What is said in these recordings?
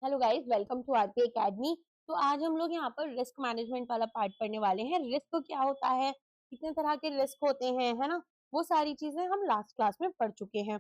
Hello guys, welcome to RP academy. तो आज हम लोग यहाँ पर रिस्क मैनेजमेंट वाला पार्ट पढ़ने वाले हैं। रिस्क क्या होता है, कितने तरह के रिस्क होते हैं, है ना। वो सारी चीजें हम लास्ट क्लास में पढ़ चुके हैं।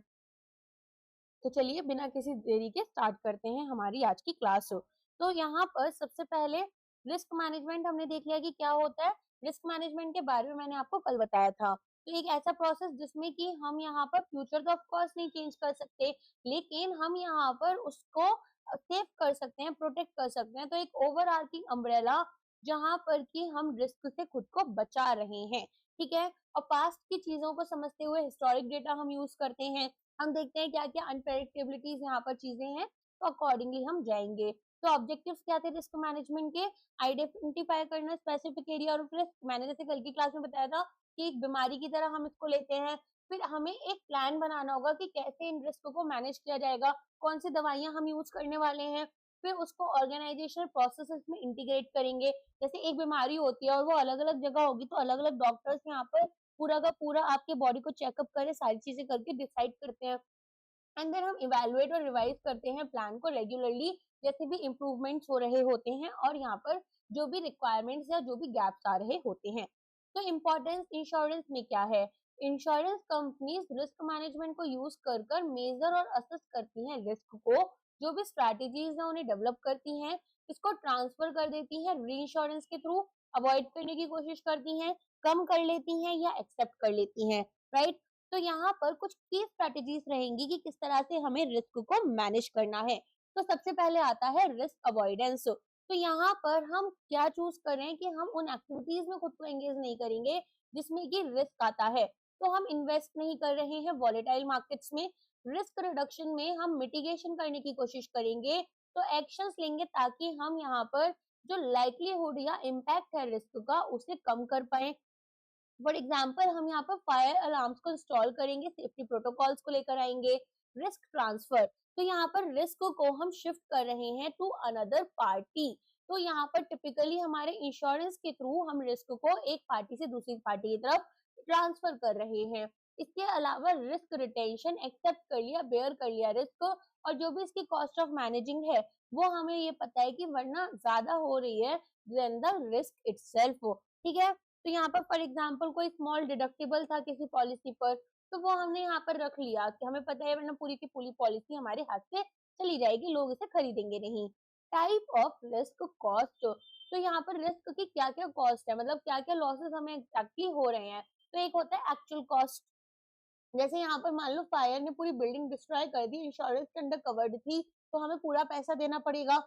तो चलिए बिना किसी देरी के स्टार्ट करते हैं हमारी आज की क्लास। तो यहाँ पर सबसे पहले रिस्क मैनेजमेंट हमने देख लिया कि क्या होता है। रिस्क मैनेजमेंट के बारे में मैंने आपको कल बताया था। तो एक ऐसा प्रोसेस जिसमें कि हम यहाँ पर फ्यूचर तो ऑफ कोर्स नहीं चेंज कर सकते, लेकिन हम यहाँ पर उसको सेव कर सकते हैं, प्रोटेक्ट कर सकते हैं। तो एक ओवर आर्किंग अम्ब्रेला जहां पर कि हम रिस्क से खुद को बचा रहे हैं, ठीक है। और पास्ट की चीजों को समझते हुए हिस्टोरिक डेटा हम यूज करते हैं। हम देखते हैं क्या क्या अनप्रेडिक्टेबिलिटीज यहाँ पर चीजें हैं, तो अकॉर्डिंगली हम जाएंगे। तो ऑब्जेक्टिव्स क्या थे रिस्क मैनेजमेंट के? आइडेंटिफाई करना स्पेसिफिक एरिया ऑफ रिस्क। मैंने जैसे कल की क्लास में बताया था कि एक बीमारी की तरह हम इसको लेते हैं। फिर हमें एक प्लान बनाना होगा कि कैसे इन रिस्क को मैनेज किया जाएगा, कौन सी दवाइयां हम यूज करने वाले हैं। फिर उसको ऑर्गेनाइजेशनल प्रोसेसेस में इंटीग्रेट करेंगे। जैसे एक बीमारी होती है और वो अलग अलग जगह होगी, तो अलग अलग डॉक्टर्स यहाँ पर पूरा का पूरा आपके बॉडी को चेकअप करे, सारी चीजें करके डिसाइड करते हैं। एंड देन हम इवेलुएट और रिवाइज करते हैं प्लान को रेगुलरली, जैसे भी इम्प्रूवमेंट्स हो रहे होते हैं और यहाँ पर जो भी रिक्वायरमेंट्स या जो भी गैप्स आ रहे होते हैं। तो इम्पोर्टेंस इंश्योरेंस में क्या है? इंश्योरेंस कंपनीज रिस्क मैनेजमेंट को यूज कर कर मेजर और असेस करती हैं रिस्क को। जो भी स्ट्रैटेजीज है उन्हें डेवलप करती हैं, इसको ट्रांसफर कर देती हैं री इंश्योरेंस के थ्रू, अवॉइड करने की कोशिश करती हैं, कम कर लेती हैं या एक्सेप्ट कर लेती हैं, राइट। तो यहाँ पर कुछ की स्ट्रेटेजीज रहेंगी कि किस तरह से हमें रिस्क को मैनेज करना है। तो सबसे पहले आता है रिस्क अवॉइडेंस। तो यहाँ पर हम क्या चूज करें कि हम उन एक्टिविटीज में खुद को एंगेज नहीं करेंगे जिसमें कि रिस्क आता है। तो हम इन्वेस्ट नहीं कर रहे हैं वॉलेटाइल मार्केट्स में। रिस्क रिडक्शन में हम मिटिगेशन करने की कोशिश करेंगे, तो एक्शंस लेंगे ताकि हम यहाँ पर जो लाइक्लीहुड या इम्पैक्ट है रिस्क का उसे कम कर पाए। फॉर एग्जाम्पल हम यहाँ पर फायर अलार्म्स को इंस्टॉल करेंगे, सेफ्टी प्रोटोकॉल्स को लेकर आएंगे। रिस्क ट्रांसफर, तो यहाँ पर रिस्क को हम शिफ्ट कर रहे हैं टू अनदर पार्टी। तो यहाँ पर टिपिकली हमारे इंश्योरेंस के थ्रू हम रिस्क को एक पार्टी से दूसरी पार्टी की तरफ ट्रांसफर कर रहे हैं। इसके अलावा रिस्क रिटेंशन, एक्सेप्ट कर लिया, बेयर कर लिया रिस्क, और जो भी इसकी कॉस्ट ऑफ मैनेजिंग है वो हमें ये पता है कि वरना ज्यादा हो रही है देन द रिस्क इटसेल्फ, ठीक है। तो यहाँ पर फॉर एग्जाम्पल कोई स्मॉल डिडक्टिबल था किसी पॉलिसी पर, तो वो हमने यहाँ पर रख लिया कि हमें पता है वरना पूरी की पूरी पॉलिसी हमारे हाथ से चली जाएगी, लोग इसे खरीदेंगे नहीं। टाइप ऑफ रिस्क कॉस्ट, तो यहाँ पर रिस्क की क्या क्या कॉस्ट है, मतलब क्या क्या लॉसेस हमें एग्जैक्टली हो रहे हैं। तो एक होता है एक्चुअल कॉस्ट, जैसे यहाँ पर मान लो फायर ने पूरी बिल्डिंग डिस्ट्रॉय कर दी, इंश्योरेंस के अंडर कवर्ड थी, तो हमें पूरा पैसा देना पड़ेगा,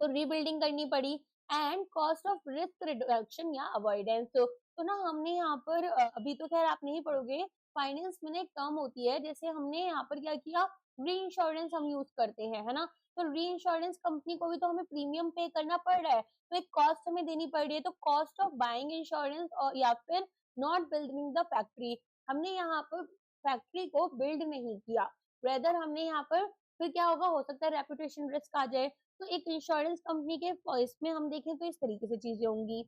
तो रीबिल्डिंग करनी पड़ी। And cost of risk reduction या अवॉइडेंस, तो ना हमने यहाँ पर अभी तो खैर आप नहीं पढ़ोगे, फाइनेंस में ना एक टर्म होती है, जैसे हमने यहाँ पर क्या किया, री इंश्योरेंस हम यूज करते हैं, है ना। तो री इंश्योरेंस कंपनी को भी तो हमें प्रीमियम पे करना पड़ रहा है, तो एक कॉस्ट हमें देनी पड़ रही है। तो कॉस्ट ऑफ बाइंग इंश्योरेंस और या फिर नॉट बिल्डिंग द फैक्ट्री, हमने यहाँ पर फैक्ट्री को बिल्ड नहीं किया, रेदर हमने यहाँ पर, फिर क्या होगा, हो सकता है रेपुटेशन रिस्क आ जाए। तो एक इंश्योरेंस कंपनी के इसमें हम देखें तो इस तरीके से चीजें होंगी।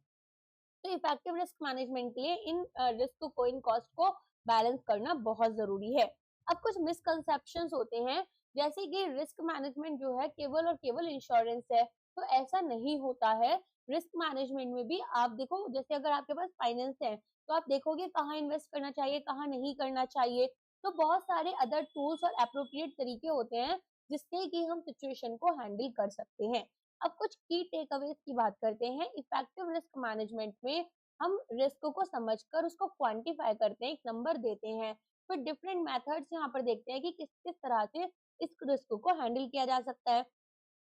तो इफेक्टिव रिस्क मैनेजमेंट के लिए इन रिस्क को, इन कॉस्ट को बैलेंस करना बहुत जरूरी है। अब कुछ मिसकंसेप्शंस होते हैं, जैसे कि रिस्क मैनेजमेंट जो है केवल और केवल इंश्योरेंस है, तो ऐसा नहीं होता है। रिस्क मैनेजमेंट में भी आप देखो, जैसे अगर आपके पास फाइनेंस है तो आप देखोगे कहाँ इन्वेस्ट करना चाहिए, कहाँ नहीं करना चाहिए। तो बहुत सारे अदर टूल्स और अप्रोप्रिएट तरीके होते हैं जिससे कि हम सिचुएशन को हैंडल कर सकते हैं। अब कुछ की टेक अवेज की बात करते हैं। इफेक्टिव रिस्क मैनेजमेंट में हम रिस्क को समझकर उसको क्वांटिफाई करते हैं, एक नंबर देते हैं। फिर डिफरेंट मेथड्स यहाँ पर देखते हैं कि किस किस तरह से इस रिस्क को हैंडल किया जा सकता है।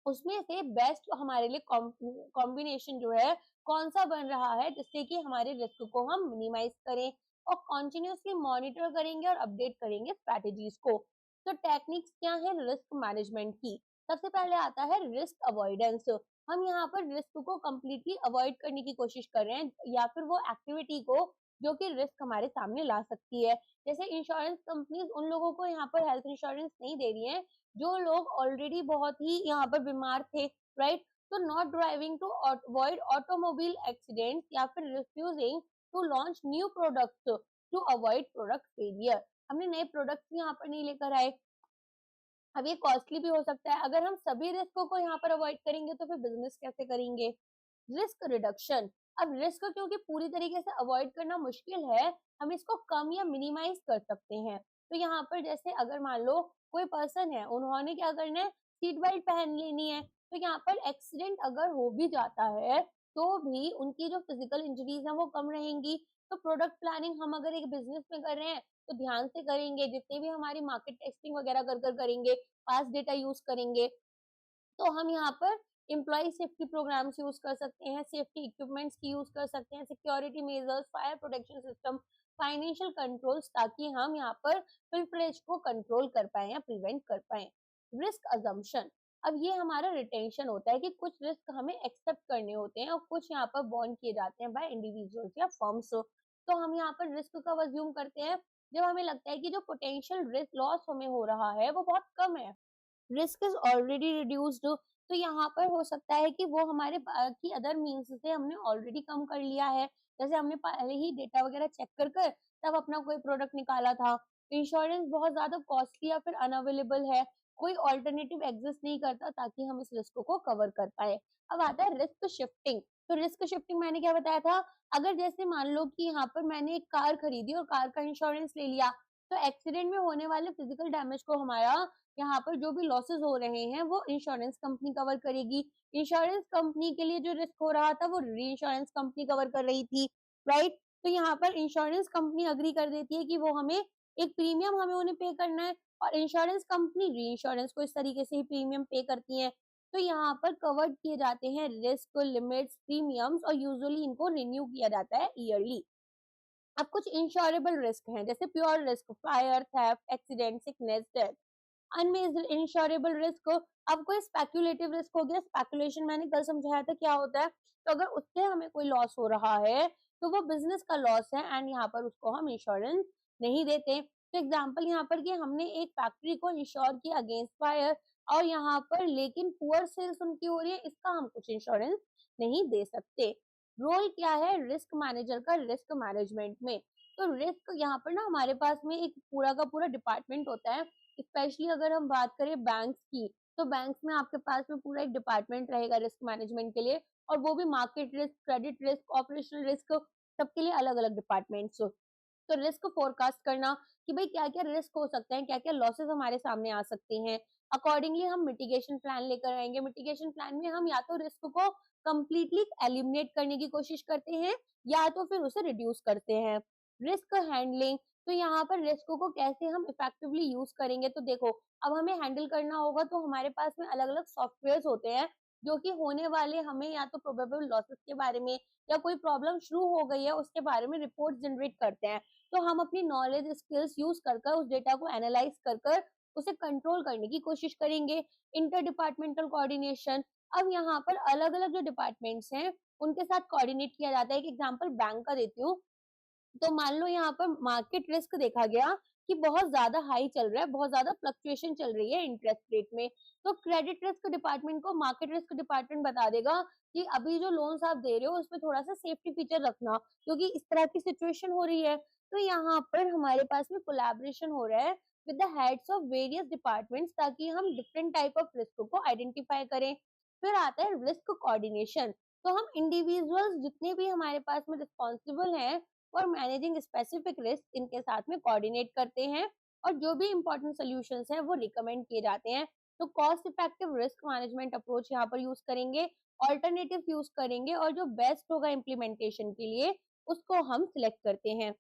उसमें से बेस्ट हमारे लिए कॉम्बिनेशन जो है कौन सा बन रहा है जिससे कि हमारे रिस्क को हम मिनिमाइज करें, और कॉन्टिन्यूसली मॉनिटर करेंगे और अपडेट करेंगे स्ट्रैटेजीज को। तो टेक्निक्स क्या है रिस्क मैनेजमेंट की? सबसे पहले आता है रिस्क अवॉइडेंस। हम यहाँ पर रिस्क को कम्प्लीटली अवॉइड करने की कोशिश कर रहे हैं, या फिर वो एक्टिविटी को जो कि रिस्क हमारे सामने ला सकती है। जैसे इंश्योरेंस कंपनीज उन लोगों को यहाँ पर हेल्थ इंश्योरेंस नहीं दे रही है जो लोग ऑलरेडी बहुत ही यहाँ पर बीमार थे, राइट। तो not driving to avoid automobile accident, या फिर refusing to launch new products to avoid product failure, हमने नए प्रोडक्ट्स यहाँ पर नहीं लेकर आए। अब ये कॉस्टली भी हो सकता है। अगर हम सभी रिस्कों को यहाँ पर अवॉइड करेंगे तो फिर बिजनेस कैसे करेंगे? रिस्क रिडक्शन, अब रिस्क क्योंकि पूरी तरीके से अवॉइड करना मुश्किल है, हम इसको कम या मिनिमाइज कर सकते हैं। तो यहाँ पर जैसे अगर मान लो कोई पर्सन है, उन्होंने क्या करना है, सीट बेल्ट पहन लेनी है, तो यहाँ पर एक्सीडेंट अगर हो भी जाता है तो भी उनकी जो फिजिकल इंजरीज है वो कम रहेंगी। तो प्रोडक्ट प्लानिंग हम अगर एक बिजनेस में कर रहे हैं तो ध्यान से करेंगे, जितने भी हमारी मार्केट टेस्टिंग वगैरह कर करेंगे, पास डेटा यूज करेंगे, तो हम यहाँ पर एम्प्लॉय सेफ्टी प्रोग्राम्स यूज कर सकते हैं, सेफ्टी इक्विपमेंट्स की यूज कर सकते हैं, security measures, fire protection system, financial controls, ताकि हम यहाँ पर फिल्ट्रेज को कंट्रोल कर पाए या प्रिवेंट कर पाए। रिस्क अजम्पशन, अब ये हमारा रिटेंशन होता है कि कुछ रिस्क हमें एक्सेप्ट करने होते हैं और कुछ यहाँ पर बॉन्ड किए जाते हैं बाय इंडिविजुअल्स या फर्म्स। तो हम यहाँ पर रिस्क कब अज्यूम करते हैं? जब हमें लगता है कि जो पोटेंशियल रिस्क लॉस हमें हो रहा है वो बहुत कम है, रिस्क इज ऑलरेडी रिड्यूस्ड। तो यहाँ पर हो सकता है कि वो हमारे बाकी अदर मीन्स से हमने ऑलरेडी कम कर लिया है, जैसे हमने पहले ही डेटा वगैरह चेक कर कर तब अपना कोई प्रोडक्ट निकाला था। इंश्योरेंस बहुत ज्यादा कॉस्टली या फिर अनअवेलेबल है, कोई ऑल्टरनेटिव एग्जिस्ट नहीं करता ताकि हम इस रिस्क को कवर कर पाए। अब आता है रिस्क शिफ्टिंग। तो रिस्क शिफ्टिंग मैंने क्या बताया था, अगर जैसे मान लो कि यहाँ पर मैंने एक कार खरीदी और कार का इंश्योरेंस ले लिया, तो एक्सीडेंट में होने वाले फिजिकल डैमेज को हमारा यहाँ पर जो भी लॉसेस हो रहे हैं वो इंश्योरेंस कंपनी कवर करेगी। इंश्योरेंस कंपनी के लिए जो रिस्क हो रहा था वो री इंश्योरेंस कंपनी कवर कर रही थी, राइट? तो यहाँ पर इंश्योरेंस कंपनी अग्री कर देती है कि वो हमें एक प्रीमियम हमें उन्हें पे करना है, और इंश्योरेंस कंपनी री इंश्योरेंस को इस तरीके से ही प्रीमियम पे करती है। तो यहाँ पर कवर्ड किए जाते हैं रिस्क, लिमिट्स, प्रीमियम्स, और यूजुअली इनको रिन्यू किया जाता है ईयरली। अब कुछ इंश्योरेबल रिस्क हैं, जैसे pure risk, fire, theft, accident, sickness, death. Unmeasured insurable risk, अब कोई स्पेक्युलेटिव रिस्क हो गया। स्पेकुलेशन मैंने कल समझाया था क्या होता है। तो अगर उससे हमें कोई लॉस हो रहा है तो वो बिजनेस का लॉस है एंड यहाँ पर उसको हम इंश्योरेंस नहीं देते। तो एग्जांपल यहाँ पर कि हमने एक फैक्ट्री को इंश्योर किया अगेंस्ट फायर, और यहाँ पर लेकिन पुअर सेल्स उनकी हो रही है, इसका हम कुछ इंश्योरेंस नहीं दे सकते। रोल क्या है रिस्क मैनेजर का रिस्क मैनेजमेंट में? तो रिस्क यहाँ पर ना हमारे पास में एक पूरा का पूरा डिपार्टमेंट होता है। स्पेशली अगर हम बात करें बैंक्स की, तो बैंक्स में आपके पास में पूरा एक डिपार्टमेंट रहेगा रिस्क मैनेजमेंट के लिए, और वो भी market risk, credit risk, operational risk, सबके लिए अलग अलग डिपार्टमेंट्स। तो रिस्क फोरकास्ट करना कि भाई क्या क्या रिस्क हो सकते हैं, क्या क्या लॉसेस हमारे सामने आ सकते हैं, अकॉर्डिंगली हम मिटिगेशन प्लान लेकर आएंगे। मिटिगेशन प्लान में हम या तो रिस्क को कंप्लीटली एलिमिनेट करने की कोशिश करते हैं या तो फिर उसे रिड्यूस करते हैं। रिस्क हैंडलिंग, तो यहाँ पर रिस्क को कैसे हम इफेक्टिवली यूज करेंगे? तो देखो, अब हमें हैंडल करना होगा तो हमारे पास में अलग अलग सॉफ्टवेयर होते हैं जो कि होने वाले हमें या तो प्रोबेबल लॉसेस के बारे में या कोई प्रॉब्लम शुरू हो गई है उसके बारे में रिपोर्ट जनरेट करते हैं। तो हम अपनी नॉलेज स्किल्स यूज कर कर उस डेटा को एनालाइज कर कर उसे कंट्रोल करने की कोशिश करेंगे। इंटर डिपार्टमेंटल कोऑर्डिनेशन, अब यहाँ पर अलग अलग जो डिपार्टमेंट्स हैं उनके साथ कोऑर्डिनेट किया जाता है। एक एग्जांपल बैंक का देती हूँ। तो मान लो यहाँ पर मार्केट रिस्क देखा गया कि बहुत ज्यादा हाई चल रहा है, बहुत ज्यादा फ्लक्चुएशन चल रही है इंटरेस्ट रेट में, तो क्रेडिट रिस्क डिपार्टमेंट को मार्केट रिस्क डिपार्टमेंट बता देगा कि अभी जो लोन्स आप दे रहे हो उसमें थोड़ा सा सेफ्टी फीचर रखना क्योंकि इस तरह की सिचुएशन हो रही है। तो यहाँ पर हमारे पास में कोलैबोरेशन हो रहा है with the heads of various departments ताकि हम डिफरेंट टाइप ऑफ रिस्क को आइडेंटिफाई करें। फिर आता है रिस्क कोऑर्डिनेशन। तो हम इंडिविजुअल्स जितने भी हमारे पास में रिस्पॉन्सिबल हैं और मैनेजिंग स्पेसिफिक रिस्क इनके साथ में कोऑर्डिनेट करते हैं, और जो भी इंपॉर्टेंट सॉल्यूशंस हैं वो रिकमेंड किए जाते हैं। तो cost effective risk management approach यहाँ पर यूज करेंगे, ऑल्टरनेटिव यूज करेंगे, और जो बेस्ट होगा इम्प्लीमेंटेशन के लिए उसको हम सिलेक्ट करते हैं।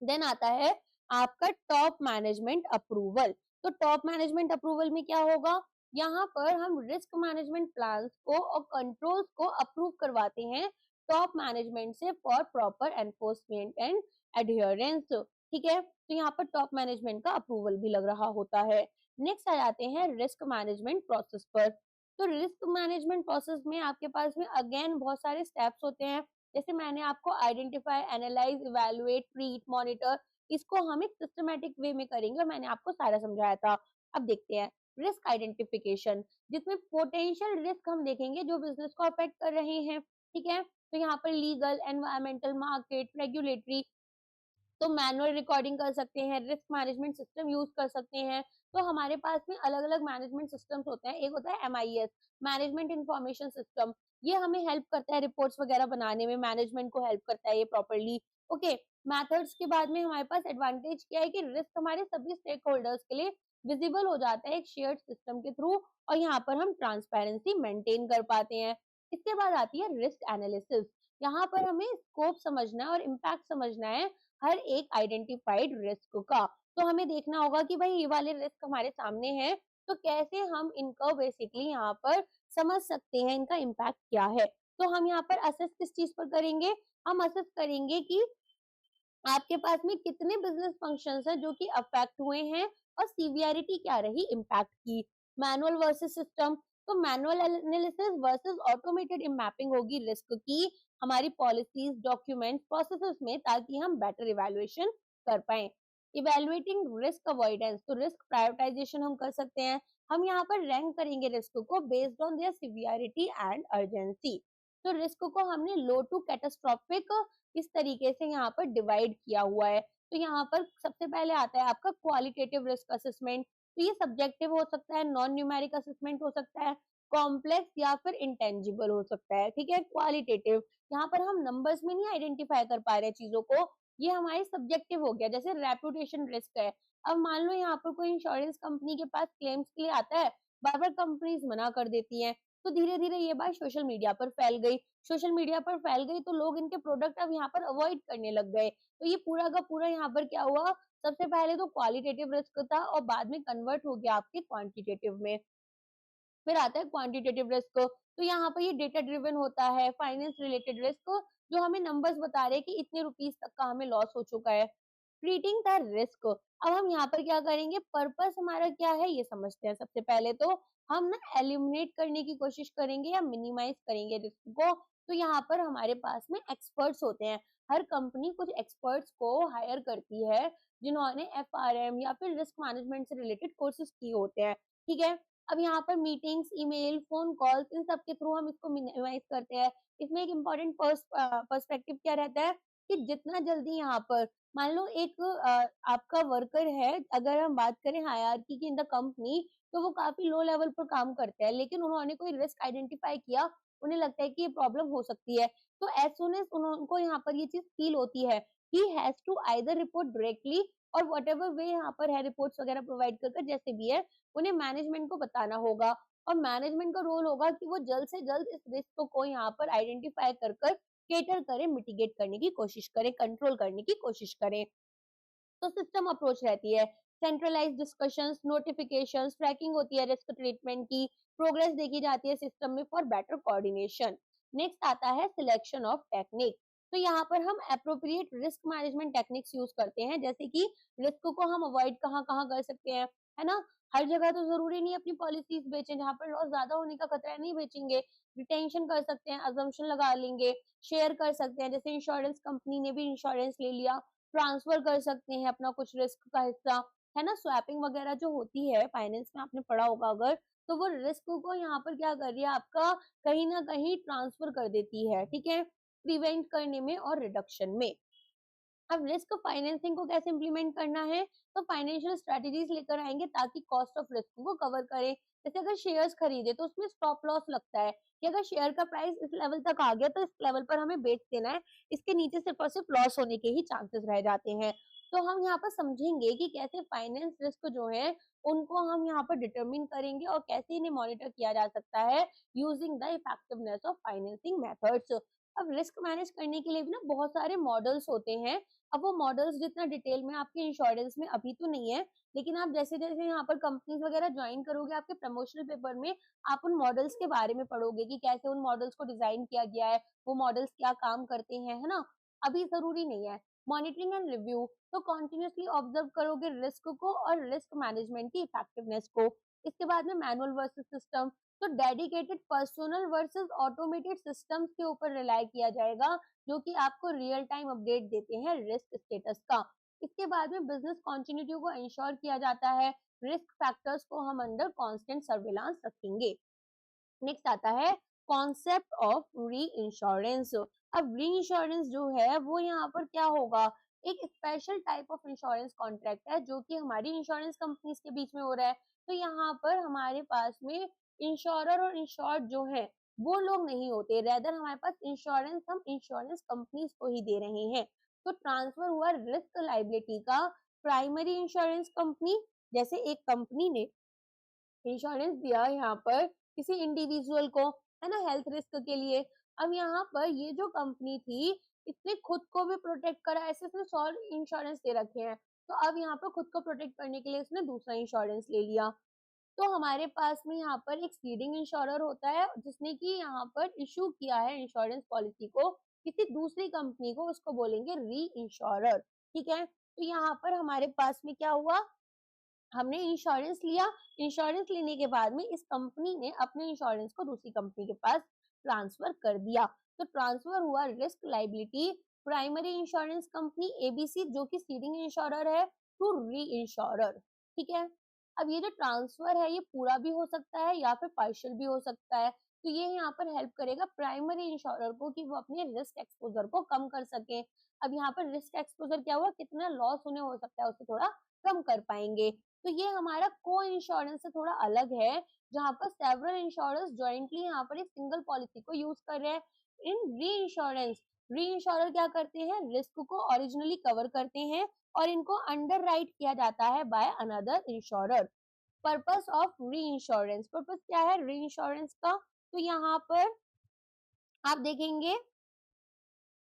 देन आता है आपका टॉप मैनेजमेंट अप्रूवल। तो टॉप मैनेजमेंट अप्रूवल में क्या होगा, यहाँ पर हम रिस्क मैनेजमेंट प्लान्स को और कंट्रोल्स को अप्रूव करवाते हैं टॉप मैनेजमेंट से for proper enforcement and adherence. ठीक है, तो यहाँ पर टॉप मैनेजमेंट का अप्रूवल भी लग रहा होता है। नेक्स्ट आ जाते हैं रिस्क मैनेजमेंट प्रोसेस पर। तो रिस्क मैनेजमेंट प्रोसेस में आपके पास में अगेन बहुत सारे स्टेप्स होते हैं, जैसे मैंने आपको identify, analyse, evaluate, treat, monitor, इसको हम एक सिस्टमेटिक वे में करेंगे और मैंने आपको सारा समझाया था। अब देखते हैं रिस्क आइडेंटिफिकेशन, जिसमें पोटेंशियल रिस्क हम देखेंगे जो बिजनेस को अफेक्ट कर रहे हैं। ठीक है, तो यहाँ पर लीगल, एनवायरमेंटल, मार्केट, रेगुलेटरी, तो मैनुअल रिकॉर्डिंग कर सकते हैं, रिस्क मैनेजमेंट सिस्टम यूज कर सकते हैं, तो हमारे पास में अलग-अलग मैनेजमेंट सिस्टम्स होते हैं। एक होता है एमआईएस, मैनेजमेंट इन्फॉर्मेशन सिस्टम, ये हमें हेल्प करता है रिपोर्ट्स वगैरह बनाने में, मैनेजमेंट को हेल्प करता है ये प्रॉपर्ली। ओके, मेथड्स के बाद में हमारे पास एडवांटेज क्या है कि रिस्क हमारे सभी स्टेक होल्डर्स के लिए विजिबल हो जाता है एक शेयर्ड सिस्टम के थ्रू, और यहाँ पर हम ट्रांसपेरेंसी मेंटेन कर पाते हैं। इसके बाद आती है रिस्क एनालिसिस। यहाँ पर हमें स्कोप समझना है और इम्पैक्ट समझना है हर एक आइडेंटिफाइड रिस्क का। तो हमें देखना होगा कि भाई ये वाले रिस्क हमारे सामने हैं, तो कैसे हम इनको बेसिकली यहाँ पर समझ सकते हैं, इनका इम्पैक्ट क्या है। तो हम यहाँ पर असेस किस चीज पर करेंगे, हम असेस करेंगे कि आपके पास में कितने बिजनेस फंक्शंस हैं जो कि अफेक्ट हुए हैं और सीवियरिटी क्या रही इम्पैक्ट की। मैनुअल वर्सेस सिस्टम, तो manual analysis versus automated mapping होगी रिस्क की हमारी पॉलिसीज, डॉक्यूमेंट, प्रोसेसेस में, ताकि हम बेटर इवैल्यूएशन कर पाए। इवैल्यूएटिंग रिस्क अवॉइडेंस, तो रिस्क प्रायोरिटाइजेशन हम कर सकते हैं। हम यहाँ पर रैंक करेंगे रिस्क को based on their severity and urgency. तो रिस्क को हमने लो टू कैटास्ट्रोफिक इस तरीके से यहाँ पर डिवाइड किया हुआ है। तो यहाँ पर सबसे पहले आता है आपका क्वालिटेटिव रिस्क असेसमेंट, तो ये सब्जेक्टिव हो सकता है, नॉन न्यूमेरिक असेसमेंट हो सकता है, कॉम्प्लेक्स या फिर इंटेंजिबल हो सकता है। ठीक है, क्वालिटेटिव, यहाँ पर हम नंबर्स में नहीं आइडेंटिफाई कर पा रहे चीजों को, ये हमारे सब्जेक्टिव हो गया। जैसे रेपुटेशन रिस्क है, अब मान लो यहाँ पर कोई इंश्योरेंस कंपनी के पास क्लेम्स के लिए आता है, बार बार कंपनीज मना कर देती हैं, तो धीरे धीरे ये बात सोशल मीडिया पर फैल गई। सोशल मीडिया पर फैल गई तो लोग इनके प्रोडक्ट अब यहाँ पर अवॉइड करने लग गए। तो ये पूरा का पूरा यहाँ पर क्या हुआ, सबसे पहले तो क्वालिटेटिव रिस्क था और बाद में कन्वर्ट हो गया आपके क्वांटिटेटिव में। फिर आता है क्वांटिटेटिव रिस्क, तो यहाँ पर ये डेटा ड्रिवन होता है। फाइनेंस रिलेटेड रिस्क, जो हमें नंबर्स बता रहे हैं कि इतने रुपीस तक का हमें लॉस हो चुका है। ट्रीटिंग द रिस्क, अब हम यहाँ पर क्या करेंगे, पर्पस हमारा क्या है ये समझते हैं। सबसे पहले तो हम ना एलिमिनेट करने की कोशिश करेंगे या मिनिमाइज करेंगे रिस्क को। तो यहाँ पर हमारे पास में एक्सपर्ट्स होते हैं, हर कंपनी कुछ एक्सपर्ट्स को हायर करती है जिन्होंने एफआरएम या फिर रिस्क मैनेजमेंट से रिलेटेड कोर्सेज किए होते हैं। ठीक है, अब यहाँ पर मीटिंग्स, ईमेल, फोन कॉल्स, इन सब के थ्रू हम इसको मिनिमाइज करते हैं। इसमें एक इम्पोर्टेंट पर्सपेक्टिव क्या रहता है कि जितना जल्दी यहाँ पर मान लो एक आपका वर्कर है, अगर हम बात करें हायरार्की की इन द कंपनी, तो वो काफी लो लेवल पर काम करते हैं, लेकिन उन्होंने कोई रिस्क आइडेंटिफाई किया, उन्हें लगता है कि ये प्रॉब्लम हो सकती है, तो एज सुन एज उनको यहाँ पर ये चीज फील होती है, he has to either report directly और वट एवर वे यहाँ पर है रिपोर्ट्स वगैरह प्रोवाइड कर जैसे भी है, उन्हें मैनेजमेंट को बताना होगा। और मैनेजमेंट का रोल होगा कि वो जल्द से जल्द इस रिस्क को यहाँ पर आइडेंटिफाई कर केटर करें, मिटिगेट करने की कोशिश करें, कंट्रोल करने की कोशिश करें। तो सिस्टम अप्रोच रहती है, सेंट्रलाइज डिस्कशंस, नोटिफिकेशंस, ट्रैकिंग होती है रिस्क ट्रीटमेंट की, प्रोग्रेस देखी जाती है सिस्टम में फॉर बेटर कोऑर्डिनेशन। नेक्स्ट आता है सिलेक्शन ऑफ टेक्निक, तो यहाँ पर हम appropriate risk management techniques use करते हैं, जैसे कि रिस्क को हम अवॉइड कहाँ कहाँ कर सकते हैं, है ना। हर जगह तो जरूरी नहीं अपनी पॉलिसीज बेचें, जहाँ पर लॉस ज्यादा होने का खतरा है नहीं बेचेंगे, रिटेंशन कर सकते हैं, अजम्पशन लगा लेंगे, शेयर कर सकते हैं, जैसे इंश्योरेंस कंपनी ने भी इंश्योरेंस ले लिया, ट्रांसफर कर सकते हैं अपना कुछ रिस्क का हिस्सा, है ना। स्वैपिंग वगैरह जो होती है फाइनेंस में, आपने पढ़ा होगा अगर, तो वो रिस्क को यहाँ पर क्या कर रही है, आपका कहीं ना कहीं ट्रांसफर कर देती है। ठीक है, प्रिवेंट करने में और रिडक्शन में। अब रिस्क फाइनेंसिंग को कैसे इंप्लीमेंट करना है, तो फाइनेंशियल स्ट्रेटेजीज लेकर आएंगे ताकि कॉस्ट ऑफ रिस्क को कवर करें। जैसे अगर शेयर्स खरीदे तो उसमें स्टॉप लॉस लगता है कि अगर शेयर का प्राइस इस लेवल तक आ गया तो इस लेवल पर हमें बेच देना है, इसके नीचे सिर्फ और सिर्फ लॉस होने के ही चांसेस रह जाते हैं। तो हम यहाँ पर समझेंगे कि कैसे फाइनेंस रिस्क जो है उनको हम यहाँ पर डिटरमिन करेंगे और कैसे इन्हें मॉनिटर किया जा सकता है using the effectiveness of financing methods. अब रिस्क मैनेज करने के लिए भी ना बहुत सारे मॉडल्स होते हैं। अब वो मॉडल्स जितना डिटेल में आपके इंश्योरेंस में अभी तो नहीं है, लेकिन आप जैसे जैसे यहाँ पर कंपनीज वगैरह ज्वाइन करोगे, आपके प्रमोशनल पेपर में आप उन मॉडल्स के बारे में पढ़ोगे कि कैसे उन मॉडल्स को डिजाइन किया गया है, वो मॉडल्स क्या काम करते हैं, है ना। अभी जरूरी नहीं है। मॉनिटरिंग एंड रिव्यू, तो कॉन्टिन्यूसली ऑब्जर्व करोगे रिस्क को और रिस्क मैनेजमेंट की इफेक्टिवनेस को। इसके बाद में मैनुअल वर्सेस सिस्टम, तो dedicated personal versus automated systems के ऊपर रिलाई किया जाएगा, जो कि आपको रियल टाइम अपडेट देते हैं रिस्क स्टेटस का। इसके बाद में बिजनेस कंटिन्यूटी को इंश्योर किया जाता है, रिस्क फैक्टर्स को हम अंडर कांस्टेंट सर्विलांस रखेंगे। नेक्स्ट आता है कॉन्सेप्ट ऑफ री इंश्योरेंस। अब री इंश्योरेंस जो है वो यहाँ पर क्या होगा एक special type of insurance contract है जो कि हमारी इंश्योरेंस कंपनीज के बीच में हो रहा है। तो यहाँ पर हमारे पास में इंश्योरर और इंश्योर्ड जो है वो लोग नहीं होते, रेदर हमारे पास इंश्योरेंस हम इंश्योरेंस कंपनीज को ही दे रहे हैं। तो ट्रांसफर हुआ रिस्क लाइबिलिटी का प्राइमरी इंश्योरेंस कंपनी, जैसे एक कंपनी ने इंश्योरेंस दिया यहाँ पर किसी इंडिविजुअल को, है ना, हेल्थ रिस्क के लिए। अब यहाँ पर ये जो कंपनी थी इसने खुद को भी प्रोटेक्ट करा, ऐसे इसने 100 इंश्योरेंस दे रखे हैं, तो अब यहाँ पर खुद को प्रोटेक्ट करने के लिए इसने दूसरा इंश्योरेंस ले लिया। तो हमारे पास में यहाँ पर एक सीडिंग इंश्योरर होता है जिसने कि यहाँ पर इशू किया है इंश्योरेंस पॉलिसी को किसी दूसरी कंपनी को, उसको बोलेंगे री इंश्योरर। ठीक है, तो यहाँ पर हमारे पास में क्या हुआ, हमने इंश्योरेंस लिया, इंश्योरेंस लेने के बाद में इस कंपनी ने अपने इंश्योरेंस को दूसरी कंपनी के पास ट्रांसफर कर दिया। तो ट्रांसफर हुआ risk liability primary insurance company ABC जो कि सीडिंग इंश्योरर है टू री इंश्योरर। ठीक है, अब ये जो ट्रांसफर है ये पूरा भी हो सकता है या फिर पार्शियल भी हो सकता है। तो ये यहाँ पर हेल्प करेगा प्राइमरी इंश्योरर को कि वो अपने रिस्क एक्सपोजर को कम कर सके। अब यहाँ पर रिस्क एक्सपोजर क्या हुआ, कितना लॉस उन्हें हो सकता है उसे थोड़ा कम कर पाएंगे। तो ये हमारा को इंश्योरेंस से थोड़ा अलग है, जहां पर सेवरल इंश्योरेंस ज्वाइंटली यहाँ पर एक सिंगल पॉलिसी को यूज कर रहे हैं। इन री इंश्योरेंस, री इंश्योरर क्या करते हैं, रिस्क को ओरिजिनली कवर करते हैं और इनको अंडर राइट किया जाता है by another insurer. Purpose of री इंश्योरेंस, पर्पस क्या है री इंश्योरेंस का, तो यहाँ पर आप देखेंगे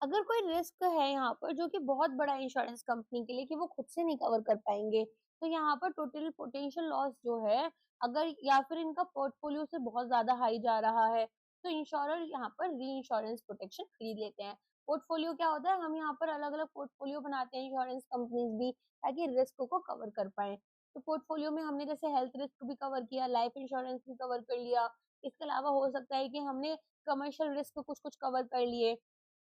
अगर कोई रिस्क है यहाँ पर जो कि बहुत बड़ा इंश्योरेंस कंपनी के लिए कि वो खुद से नहीं कवर कर पाएंगे, तो यहाँ पर टोटल पोटेंशियल लॉस जो है अगर या फिर इनका पोर्टफोलियो से बहुत ज्यादा हाई जा रहा है तो इंश्योरर यहाँ पर री इंश्योरेंस प्रोटेक्शन खरीद लेते हैं। पोर्टफोलियो क्या होता है, हम यहाँ पर अलग अलग पोर्टफोलियो बनाते हैं इंश्योरेंस कंपनीज भी ताकि रिस्क को कवर कर पाए। तो पोर्टफोलियो में हमने जैसे हेल्थ रिस्क भी कवर किया, लाइफ इंश्योरेंस भी कवर कर लिया, इसके अलावा हो सकता है कि हमने कमर्शियल रिस्क कुछ कुछ कवर कर लिए।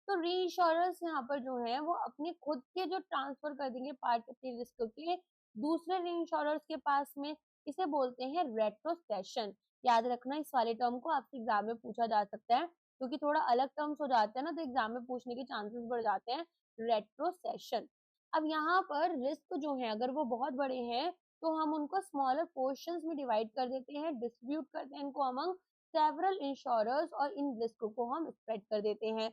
तो री इंश्योरेंस यहाँ पर जो है वो अपने खुद के जो ट्रांसफर कर देंगे पार्ट अपने रिस्क के दूसरे री इंश्योरेंस के पास में, इसे बोलते हैं रेट्रोसेशन। याद रखना इस वाले टर्म को आपसे एग्जाम में पूछा जा सकता है क्योंकि थोड़ा अलग टर्म्स हो जाते हैं ना तो एग्जाम में पूछने के चांसेस बढ़ जाते हैं। रेट्रोसेशन, अब यहाँ पर रिस्क जो है अगर वो बहुत बड़े हैं तो हम उनको स्मॉलर पोर्शंस में डिवाइड कर देते हैं, डिस्ट्रीब्यूट करते हैं इनको अमंग सेवरल इंश्योरर्स और इन रिस्क को हम स्प्रेड कर देते हैं।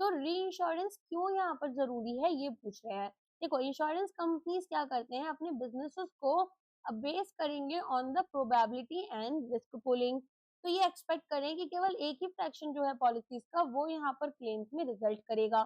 तो री इंश्योरेंस क्यों यहाँ पर जरूरी है ये पूछ रहे हैं। देखो इंश्योरेंस कंपनीज क्या करते हैं अपने बिजनेसेस को बेस करेंगे on the probability and risk pulling. तो ये एक्सपेक्ट करें कि केवल एक ही फ्रैक्शन जो है पॉलिसीज का वो यहाँ पर क्लेम्स में रिजल्ट करेगा।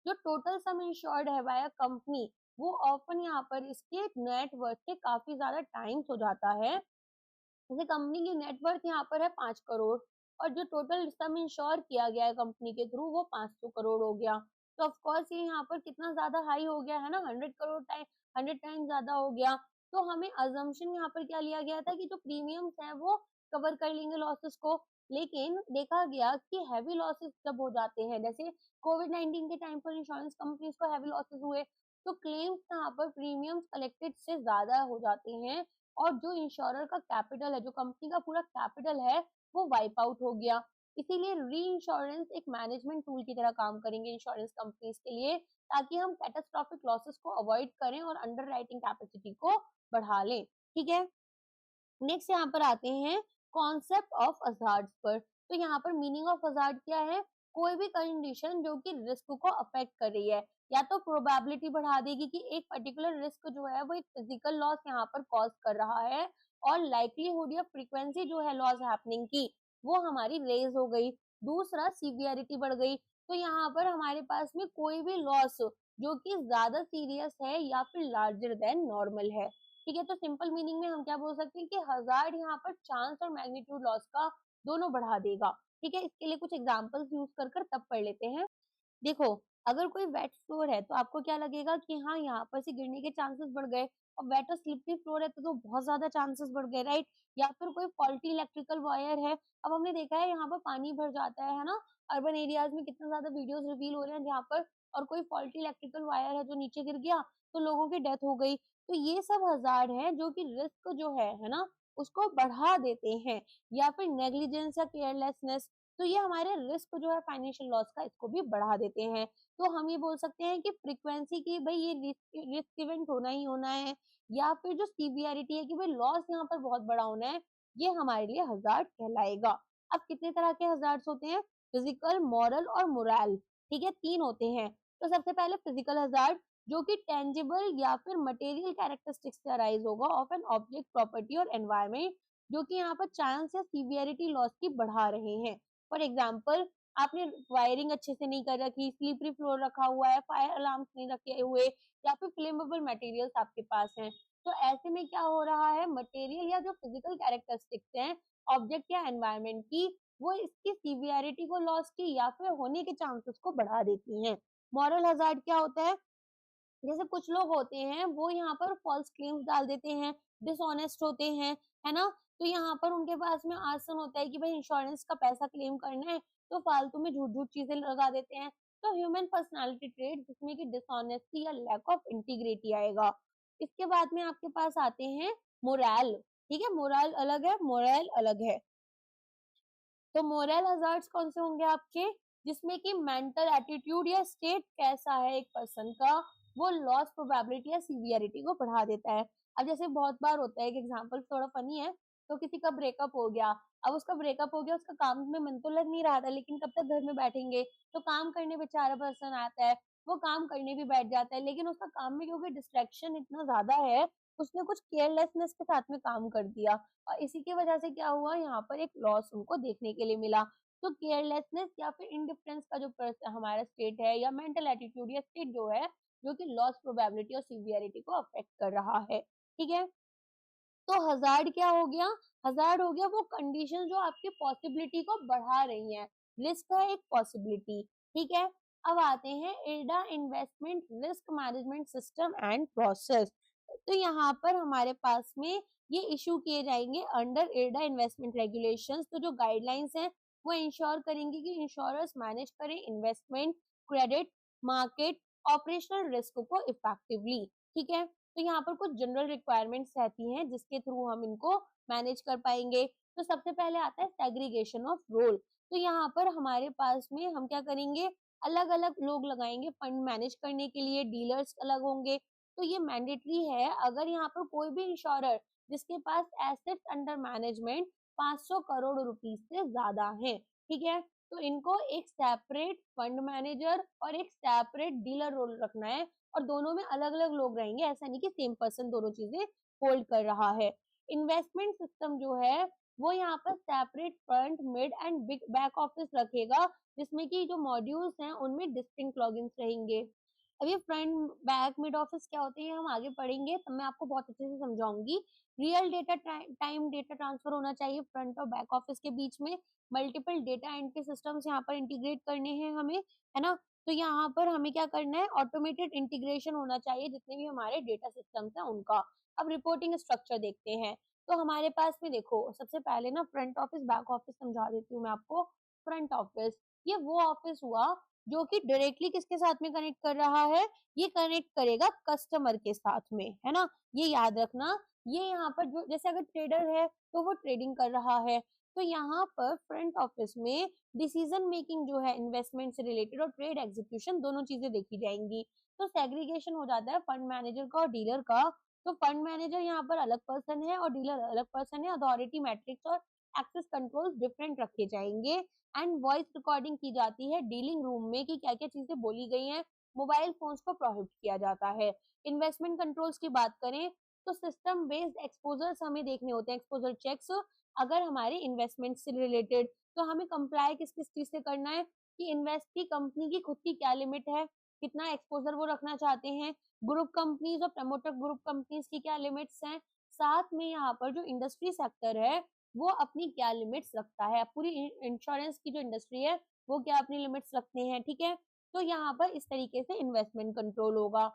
जो टोटल सम इंश्योर्ड है बाय अ कंपनी वो ऑफन यहाँ पर इसके नेट वर्थ के काफी ज्यादा टाइम्स हो जाता है। जैसे कंपनी की नेटवर्थ यहाँ पर है 5 करोड़ और जो टोटल सम इंश्योर किया गया है कंपनी के थ्रू वो 500 करोड़ हो गया। तो ऑफ कोर्स ये यहाँ पर कितना ज्यादा हाई हो गया है ना, 100 करोड़ टाइम 100 टाइम ज्यादा हो गया। तो हमें अजम्पशन यहाँ पर क्या लिया गया था कि जो प्रीमियम्स है वो कवर कर लेंगे लॉसेस को, लेकिन देखा गया कि हैवी लॉसेस जब हो जाते हैं जैसे कोविड-19 के टाइम पर इंश्योरेंस कंपनीज को हैवी लॉसेस हुए तो क्लेम्स यहाँ पर प्रीमियम्स कलेक्टेड से ज्यादा हो जाते हैं और जो इंश्योरर का कैपिटल है, जो कंपनी का पूरा कैपिटल है वो वाइप आउट हो गया। इसीलिए री इंश्योरेंस एक मैनेजमेंट टूल की तरह काम करेंगे इंश्योरेंस कंपनीज के लिए ताकि हम कैटास्ट्रॉफिक लॉसेस को अवॉइड करें और अंडर राइटिंग कैपेसिटी को बढ़ा लें। ठीक है, नेक्स्ट यहाँ पर आते हैं कॉन्सेप्ट ऑफ हजार्ड्स पर। तो यहाँ पर मीनिंग ऑफ हजार्ड क्या है, कोई भी कंडीशन जो कि रिस्क को अफेक्ट कर रही है या तो प्रोबेबिलिटी बढ़ा देगी कि एक पर्टिकुलर रिस्क जो है वो एक फिजिकल लॉस यहाँ पर कॉज कर रहा है और लाइकलीहुड या फ्रीक्वेंसी जो है लॉस हैपनिंग की वो हमारी रेज हो गई। दूसरा सीवियरिटी बढ़ गई, तो यहाँ पर हमारे पास में कोई भी लॉस जो कि ज्यादा सीरियस है या फिर लार्जर देन नॉर्मल है। ठीक है, तो सिंपल मीनिंग में हम क्या बोल सकते हैं कि हजार्ड यहाँ पर चांस और मैग्नीट्यूड लॉस का दोनों बढ़ा देगा। ठीक है, इसके लिए कुछ एग्जांपल्स यूज कर तब पढ़ लेते हैं। देखो अगर कोई वेट फ्लोर है तो आपको क्या लगेगा कि हाँ यहाँ पर से गिरने के चांसेस बढ़ गए और वेट और स्लिपरी फ्लोर है तो बहुत ज्यादा चांसेस बढ़ गए, राइट। या फिर कोई फॉल्टी इलेक्ट्रिकल वायर है, अब हमने देखा है यहाँ पर पानी भर जाता है ना, अर्बन एरियाज में कितना ज्यादा वीडियोस रिवील हो रहे हैं जहाँ पर और कोई फॉल्टी इलेक्ट्रिकल वायर है जो नीचे गिर गया तो लोगों की डेथ हो गई। तो ये सब हजार्ड है जो कि रिस्क जो है ना उसको बढ़ा देते हैं। या फिर नेग्लिजेंस या केयरलेसनेस, तो ये हमारे रिस्क जो है फाइनेंशियल लॉस का इसको भी बढ़ा देते हैं। तो हम ये बोल सकते हैं कि फ्रीक्वेंसी की भाई ये रिस्क रिस्क इवेंट होना ही होना है, या फिर जो सीवियरिटी है कि भाई लॉस यहाँ पर बहुत बड़ा होना है, ये हमारे लिए हज़ार्ड कहलाएगा। अब कितने तरह के हज़ार्ड्स होते हैं? फिजिकल, मॉरल और मोरल, ठीक है, 3 होते हैं। तो सबसे पहले फिजिकल हज़ार्ड, जो कि टेंजिबल या फिर मटेरियल कैरेक्टरिस्टिक्स से अराइज होगा ऑफ एन ऑब्जेक्ट, प्रॉपर्टी और एनवायरनमेंट, जो कि यहाँ पर चांस या सीवियरिटी लॉस की बढ़ा रहे हैं। फॉर एग्जाम्पल, आपने वायरिंग अच्छे से नहीं कर रखी, स्लिपरी फ्लोर रखा हुआ है, फायर अलार्म्स नहीं रखे हुए, या फिर फ्लेमेबल मटेरियल्स आपके पास हैं। तो ऐसे में क्या हो रहा है, मटेरियल या जो फिजिकल कैरेक्टरिस्टिक्स हैं ऑब्जेक्ट या एनवायरनमेंट की, वो इसकी सीवियरिटी को, लॉस की या फिर होने के चांसेस को बढ़ा देती हैं। मॉरल हजार्ड क्या होता है? जैसे कुछ लोग होते हैं वो यहाँ पर फॉल्स क्लेम्स डाल देते हैं, डिसऑनेस्ट होते हैं, है ना? तो यहाँ पर उनके पास में आसन होता है कि भाई इंश्योरेंस का पैसा क्लेम करना है, तो फालतू में झूठ-झूठ चीजें लगा देते हैं। तो ह्यूमन पर्सनैलिटी ट्रेट जिसमें कि डिसऑनेस्टी या लैक ऑफ इंटीग्रिटी आएगा। इसके बाद में आपके पास आते हैं मोरल, ठीक है? मोरल अलग है, मोरल अलग है। तो मोरल हजार्ड्स कौन से होंगे आपके? जिसमें कि मेंटल एटीट्यूड या स्टेट कैसा है एक पर्सन का, वो लॉस प्रोबेबिलिटी या सीवियरिटी को बढ़ा देता है। अब जैसे बहुत बार होता है, एक एग्जांपल थोड़ा फनी है, तो किसी का ब्रेकअप हो गया, अब उसका ब्रेकअप हो गया, उसका काम में मन तो लग नहीं रहा था, लेकिन कब तक घर में बैठेंगे, तो काम करने बेचारा पर्सन आता है, वो काम करने भी बैठ जाता है, लेकिन उसका काम में क्योंकि डिस्ट्रैक्शन इतना ज्यादा है, उसने कुछ केयरलेसनेस के साथ में काम कर दिया, और इसी की वजह से क्या हुआ, यहाँ पर एक लॉस उनको देखने के लिए मिला। तो केयरलेसनेस या फिर इंडिफरेंस का जो हमारा स्टेट है, या मेंटल एटीट्यूड या स्टेट जो है, जो कि लॉस प्रोबेबिलिटी और सीवियरिटी को अफेक्ट कर रहा है, ठीक है? तो हज़ार्ड क्या हो गया? हज़ार्ड हो गया वो कंडीशन जो आपकी पॉसिबिलिटी को बढ़ा रही हैं। रिस्क है एक पॉसिबिलिटी, ठीक है? अब आते हैं IRDA investment risk management system and process. तो यहाँ पर हमारे पास में ये इशू किए जाएंगे अंडर इरडा इन्वेस्टमेंट रेगुलेशंस। तो जो गाइडलाइंस हैं वो इंश्योर करेंगे कि इंश्योरर्स मैनेज करें investment, credit, market, operational risk को इफेक्टिवली, ठीक है? तो यहाँ पर कुछ जनरल रिक्वायरमेंट्स रहती हैं जिसके थ्रू हम इनको मैनेज कर पाएंगे। तो सबसे पहले आता है सेग्रीगेशन ऑफ रोल। तो यहाँ पर हमारे पास में हम क्या करेंगे, अलग अलग लोग लगाएंगे फंड मैनेज करने के लिए, डीलर्स अलग होंगे। तो ये मैंडेटरी है, अगर यहाँ पर कोई भी इंश्योरर जिसके पास assets under management 500 crore rupees से ज्यादा है, ठीक है, तो इनको एक सेपरेट फंड मैनेजर और एक सेपरेट डीलर रोल रखना है, और दोनों में अलग अलग लोग रहेंगे, ऐसा नहीं कि सेम पर्सन दोनों चीजें होल्ड कर रहा है। इन्वेस्टमेंट सिस्टम जो है वो यहाँ पर separate front, mid and big back office रखेगा, जिसमें कि जो मॉड्यूल्स हैं उनमें डिस्टिंक्ट लॉगिन्स रहेंगे। अब ये फ्रंट, बैक, मिड ऑफिस क्या होते हैं हम आगे पढ़ेंगे, तब मैं आपको बहुत अच्छे से समझाऊंगी। Real data time data transfer होना चाहिए फ्रंट और बैक ऑफिस के बीच में। मल्टीपल डेटा एंट्री सिस्टम्स यहाँ पर इंटीग्रेट करने हैं हमें, है ना? तो यहाँ पर हमें क्या करना है, ऑटोमेटेड इंटीग्रेशन होना चाहिए जितने भी हमारे डेटा सिस्टम्स हैं उनका। अब रिपोर्टिंग स्ट्रक्चर देखते हैं। तो हमारे पास में देखो, सबसे पहले ना फ्रंट ऑफिस बैक ऑफिस समझा देती हूँ मैं आपको। फ्रंट ऑफिस ये वो ऑफिस हुआ जो कि डायरेक्टली किसके साथ में कनेक्ट कर रहा है, ये कनेक्ट करेगा कस्टमर के साथ में, है ना? ये याद रखना। ये यहाँ पर जो, जैसे अगर ट्रेडर है तो वो ट्रेडिंग कर रहा है, तो यहाँ पर फ्रंट ऑफिस में डिसीजन मेकिंग जो है इन्वेस्टमेंट से रिलेटेड और ट्रेड एग्जीक्यूशन दोनों चीजें देखी जाएंगी। तो सेग्रीगेशन हो जाता है फंड मैनेजर का और डीलर का। तो फंड मैनेजर यहाँ पर अलग पर्सन है और डीलर अलग पर्सन है। अथॉरिटी मैट्रिक्स और एक्सेस कंट्रोल डिफरेंट रखे जाएंगे, एंड वॉइस रिकॉर्डिंग की जाती है डीलिंग रूम में कि क्या क्या चीजें बोली गई हैं। मोबाइल फोन्स को प्रोहिबिट किया जाता है। इन्वेस्टमेंट कंट्रोल्स की बात करें तो सिस्टम बेस्ड एक्सपोजर्स हमें देखने होते हैं, एक्सपोजर चेक्स। अगर हमारे इन्वेस्टमेंट से रिलेटेड, तो हमें कंप्लाई किस किस चीज से करना है, कि इन्वेस्ट की कंपनी की खुद की क्या लिमिट है, कितना एक्सपोजर वो रखना चाहते हैं, ग्रुप कंपनीज और प्रमोटर ग्रुप कंपनीज की क्या लिमिट्स हैं, साथ में यहाँ पर जो इंडस्ट्री सेक्टर है वो अपनी क्या लिमिट्स रखता है, पूरी इंश्योरेंस की जो इंडस्ट्री है वो क्या अपनी लिमिट्स रखते हैं, ठीक है? तो यहाँ पर इस तरीके से इन्वेस्टमेंट कंट्रोल होगा।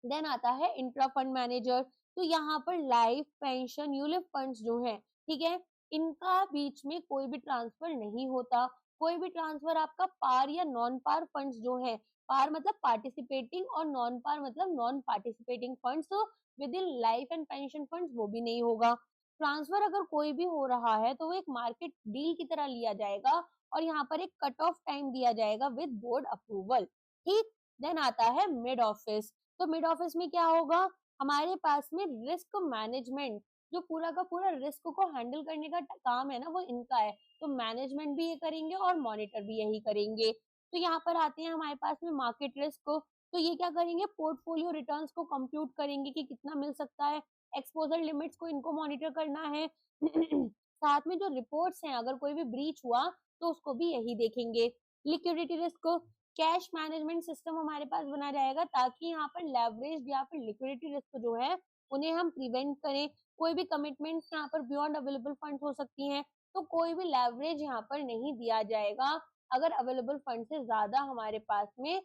देन आता है इंट्रा फंड मैनेजर। तो यहाँ पर लाइफ, पेंशन, यूलिप फंड्स जो हैं, ठीक है, इनका बीच में कोई भी ट्रांसफर नहीं होता। कोई भी ट्रांसफर आपका पार या नॉन पार फंड्स जो है, पार मतलब पार्टिसिपेटिंग और नॉन पार मतलब non participating funds with in life and pension funds, वो भी नहीं होगा। ट्रांसफर अगर कोई भी हो रहा है तो वो एक मार्केट डील की तरह लिया जाएगा और यहाँ पर एक कट ऑफ टाइम दिया जाएगा विद बोर्ड अप्रूवल, ठीक। देन आता है मिड ऑफिस। तो मिड ऑफिस में क्या होगा, हमारे पास में रिस्क मैनेजमेंट, जो पूरा का पूरा रिस्क को हैंडल करने का काम है ना वो इनका है। तो मैनेजमेंट भी ये करेंगे और मॉनिटर भी यही करेंगे। तो यहाँ पर आते हैं हमारे पास में मार्केट रिस्क को। तो ये क्या करेंगे, पोर्टफोलियो रिटर्न्स को कंप्यूट करेंगे कि कितना मिल सकता है, एक्सपोजर लिमिट्स को इनको मॉनिटर करना है साथ में जो रिपोर्ट्स हैं अगर कोई भी ब्रीच हुआ तो उसको भी यही देखेंगे। लिक्विडिटी रिस्क को, कैश मैनेजमेंट सिस्टम हमारे पास बना जाएगा ताकि यहाँ पर लेवरेज या फिर लिक्विडिटी रिस्क जो है उन्हें हम प्रिवेंट करें। कोई भी कमिटमेंट्स यहाँ पर बियॉन्ड अवेलेबल फंड्स हो सकती हैं, तो कोई भी लेवरेज यहाँ पर नहीं दिया जाएगा अगर अवेलेबल फंड से ज्यादा हमारे पास में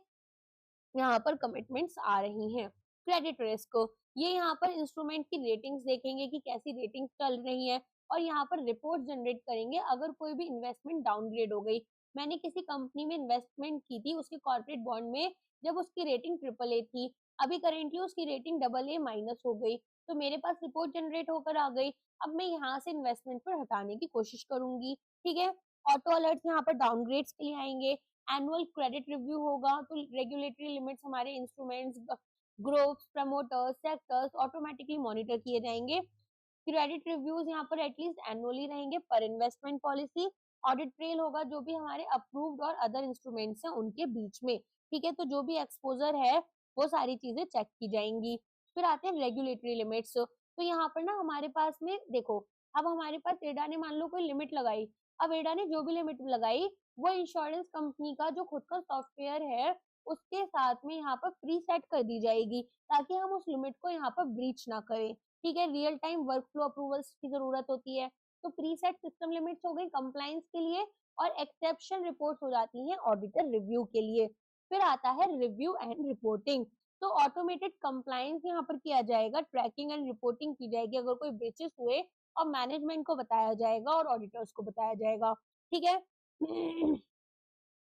यहाँ पर कमिटमेंट्स आ रही हैं। क्रेडिट रिस्क, ये यहाँ पर इंस्ट्रूमेंट की रेटिंग्स देखेंगे कि कैसी रेटिंग चल रही है और यहाँ पर रिपोर्ट जनरेट करेंगे अगर कोई भी इन्वेस्टमेंट डाउनग्रेड हो गई। मैंने किसी कंपनी में इन्वेस्टमेंट की थी, उसके कॉर्पोरेट बॉन्ड में, जब उसकी रेटिंग ट्रिपल ए थी, अभी करेंटली उसकी रेटिंग डबल ए माइनस हो गई, तो मेरे पास रिपोर्ट जनरेट होकर आ गई। अब मैं यहाँ से इन्वेस्टमेंट पर हटाने की कोशिश करूंगी, ठीक है। ऑटो अलर्ट यहाँ पर डाउनग्रेड्स के लिए आएंगे। एनुअल क्रेडिट रिव्यू होगा तो रेगुलेटरी लिमिट्स हमारे instruments, groups, promoters, sectors automatically monitor किए जाएंगे। क्रेडिट रिव्यूज यहाँ पर एटलीस्ट एनुअली रहेंगे पर इन्वेस्टमेंट पॉलिसी। ऑडिट ट्रेल होगा जो भी हमारे अप्रूव्ड और अदर इंस्ट्रूमेंट्स हैं उनके बीच में, ठीक है। तो जो भी एक्सपोजर है वो सारी चीजें चेक की जाएंगी। फिर आते हैं रेगुलेटरी लिमिट्स। तो यहाँ पर ना हमारे पास में देखो, अब हमारे पास एडा ने मान लो कोई लिमिट लगाई, अब एडा ने जो भी लिमिट लगाई वो इंश्योरेंस कंपनी का जो खुद का सॉफ्टवेयर है उसके साथ में यहाँ पर प्री सेट कर दी जाएगी ताकि हम उस लिमिट को यहाँ पर ब्रीच ना करें, ठीक है। Real time work flow approvals की जरूरत होती है। तो प्री सेट सिस्टम लिमिट्स हो गई कंप्लायंस के लिए और एक्सेप्शन रिपोर्ट्स हो जाती हैं ऑडिटर रिव्यू के लिए। फिर आता है रिव्यू एंड रिपोर्टिंग। तो ऑटोमेटेड कंप्लायंस यहाँ पर किया जाएगा, ट्रैकिंग एंड रिपोर्टिंग की जाएगी अगर कोई ब्रीचेस हुए और मैनेजमेंट को बताया जाएगा और ऑडिटर्स को बताया जाएगा, ठीक है।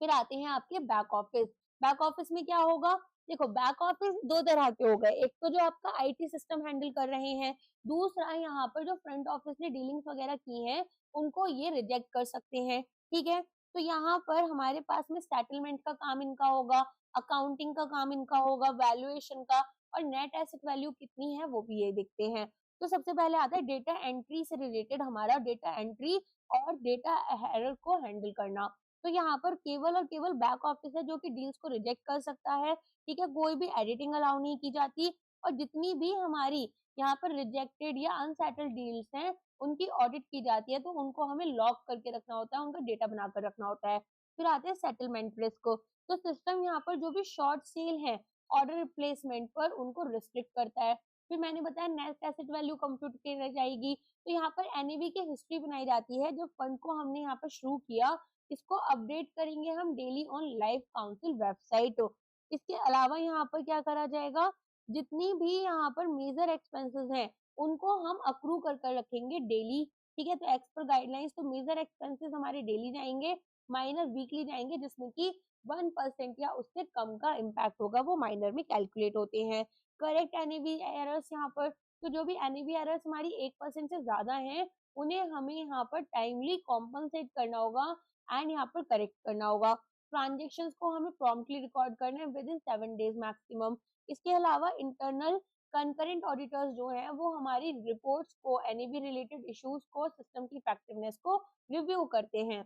फिर आते हैं आपके बैक ऑफिस। बैक ऑफिस में क्या होगा, देखो बैक ऑफिस दो तरह के हो गए, एक तो जो आपका आईटी सिस्टम हैंडल कर रहे हैं, दूसरा यहाँ पर जो फ्रंट ऑफिस ने डीलिंग्स वगैरह की हैं उनको ये रिजेक्ट कर सकते हैं, ठीक है। तो यहाँ पर हमारे पास में सेटलमेंट का काम इनका होगा, अकाउंटिंग का काम इनका होगा, वैल्यूएशन का, और नेट एसेट वैल्यू कितनी है वो भी ये देखते हैं। तो सबसे पहले आता है डेटा एंट्री से रिलेटेड हमारा डेटा एंट्री और डेटा एरर को हैंडल करना। तो यहाँ पर केवल और केवल बैक ऑफिस है जो कि डील्स को रिजेक्ट कर सकता है, ठीक है। कोई भी एडिटिंग अलाउ नहीं की जाती और जितनी भी हमारी यहाँ पर रिजेक्टेड या अनसेटल्ड डील्स हैं उनकी ऑडिट की जाती है, तो उनको हमें लॉक करके रखना होता है, उनका डेटा बनाकर रखना होता है। फिर आते हैं सेटलमेंट रिस्क को। तो सिस्टम यहाँ पर जो भी शॉर्ट सेल है ऑर्डर रिप्लेसमेंट पर उनको रिस्ट्रिक्ट करता है। फिर मैंने बताया नेट एसेट वैल्यू कंप्यूट की जाएगी। तो यहाँ पर एनएवी की हिस्ट्री बनाई जाती है, जब फंड को हमने यहाँ पर शुरू किया इसको अपडेट करेंगे हम daily on live council website. इसके अलावा यहाँ पर क्या करा जाएगा, जितनी भी यहाँ पर मेजर एक्सपेंसेस हैं उनको हम अक्रू कर कर रखेंगे डेली, ठीक है। तो एक्स पर गाइडलाइंस, तो मेजर एक्सपेंसेस हमारे डेली जाएंगे, माइनर वीकली जाएंगे, जिसमें कि 1% या उससे कम का इम्पैक्ट होगा वो माइनर में कैलकुलेट होते हैं। करेक्ट एनएवी एरर्स यहाँ पर, तो जो भी एनएवी एरर्स हमारी 1% से ज्यादा हैं उन्हें हमें यहाँ पर टाइमली कॉम्पनसेट करना होगा एंड यहाँ पर करेक्ट करना होगा। ट्रांजेक्शन्स को हमें प्रॉम्प्टली रिकॉर्ड करना है विद इन 7 डेज मैक्सिमम। इसके अलावा इंटरनल कंकरेंट ऑडिटर्स जो हैं वो हमारी रिपोर्ट्स को, एनएवी रिलेटेड इश्यूज को, सिस्टम की इफेक्टिवनेस को रिव्यू करते हैं।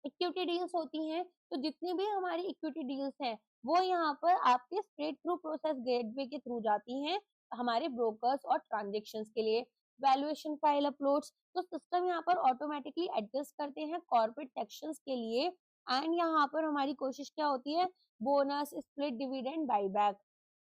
इक्विटी डील्स होती हैं, तो जितनी भी हमारी इक्विटी डील्स हैं वो यहाँ पर आपके स्ट्रेट थ्रू प्रोसेस गेटवे के थ्रू जाती हैं हमारे ब्रोकर्स और ट्रांजेक्शन्स के लिए। वैल्यूएशन फाइल अपलोड्स, तो सिस्टम यहाँ पर ऑटोमेटिकली एडजस्ट करते हैं कॉर्पोरेट सेक्शंस के लिए। एंड यहाँ पर हमारी कोशिश क्या होती है, bonus, split, dividend, buyback.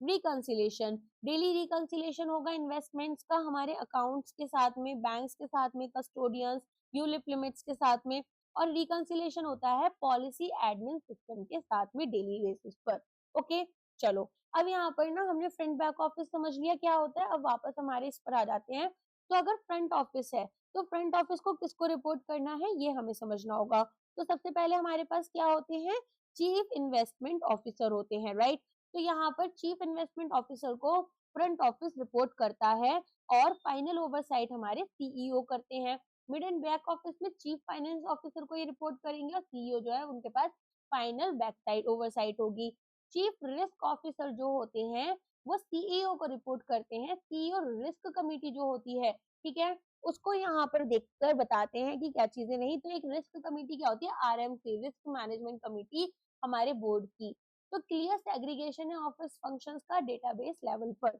Reconciliation, daily reconciliation होगा इन्वेस्टमेंट्स का हमारे अकाउंट्स के साथ में, बैंक्स के साथ में, कस्टोडियंस, यूलिप लिमिट्स के साथ में। और रिकंसिलेशन होता है पॉलिसी एडमिन सिस्टम के साथ में डेली बेसिस पर। ओके, चलो अब यहाँ पर ना हमने फ्रंट बैक ऑफिस समझ लिया क्या होता है, अब वापस हमारे इस पर आ जाते हैं। तो अगर फ्रंट ऑफिस है तो फ्रंट ऑफिस को किसको रिपोर्ट करना है ये हमें समझना होगा। तो सबसे पहले हमारे पास क्या होते हैं, चीफ इन्वेस्टमेंट ऑफिसर होते हैं, राइट। तो यहाँ पर चीफ इन्वेस्टमेंट ऑफिसर को फ्रंट ऑफिस रिपोर्ट करता है और फाइनल ओवरसाइट हमारे सीईओ करते हैं। मिड एंड बैक ऑफिस में चीफ फाइनेंस ऑफिसर को ये रिपोर्ट करेंगे और सीईओ जो है उनके पास फाइनल बैक साइड ओवरसाइट होगी। चीफ रिस्क ऑफिसर जो होते हैं वो सीईओ को रिपोर्ट करते हैं। सीईओ रिस्क कमेटी जो होती है, ठीक है, उसको यहाँ पर देखकर बताते हैं कि क्या चीजें नहीं। तो एक रिस्क कमेटी क्या होती है, आरएमसी, रिस्क मैनेजमेंट कमेटी हमारे बोर्ड की। तो क्लियर सेग्रीगेशन है ऑफिस फंक्शंस का डेटाबेस लेवल पर।